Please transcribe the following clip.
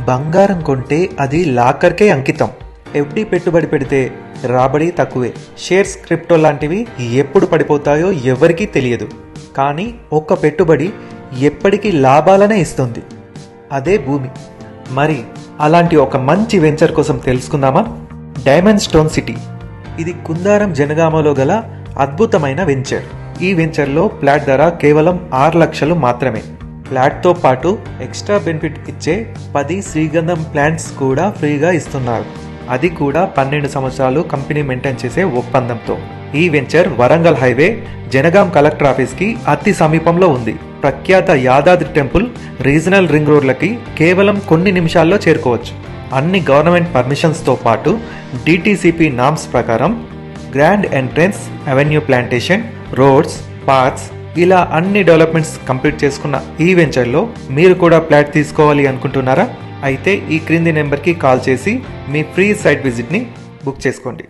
బంగారం కొంటే అది లాకర్కే అంకితం. ఎఫ్డి పెట్టుబడి పెడితే రాబడి తక్కువే. షేర్స్, క్రిప్టో లాంటివి ఎప్పుడు పడిపోతాయో ఎవరికీ తెలియదు. కానీ ఒక్క పెట్టుబడి ఎప్పటికీ లాభాలనే ఇస్తుంది. అదే భూమి. మరి అలాంటి ఒక మంచి వెంచర్ కోసం తెలుసుకుందామా? Diamond stone city. ఇది కుందారం జనగామలో గల అద్భుతమైన వెంచర్. ఈ వెంచర్లో ఫ్లాట్ ధర కేవలం 6 లక్షలు మాత్రమే. ఫ్లాట్తో పాటు ఎక్స్ట్రా బెనిఫిట్ ఇచ్చే 10 శ్రీగంధం ప్లాంట్స్ కూడా ఫ్రీగా ఇస్తున్నారు. అది కూడా 12 సంవత్సరాలు కంపెనీ మెయింటైన్ చేసే ఒప్పందంతో. ఈ venture Warangal highway, Jangaon collector ఆఫీస్కి అతి సమీపంలో ఉంది. ప్రఖ్యాత యాదాద్రి టెంపుల్, రీజనల్ రింగ్ రోడ్లకి కేవలం కొన్ని నిమిషాల్లో చేరుకోవచ్చు. అన్ని గవర్నమెంట్ పర్మిషన్స్తో పాటు డిటిసిపి నామ్స్ ప్రకారం grand entrance, avenue plantation, roads, parks ఇలా అన్ని డెవలప్మెంట్స్ కంప్లీట్ చేసుకున్న ఈ వెంచర్లో మీరు కూడా ఫ్లాట్ తీసుకోవాలి అనుకుంటున్నారా? అయితే ఈ క్రింది నెంబర్కి కాల్ చేసి మీ ఫ్రీ సైట్ విజిట్ని బుక్ చేసుకోండి.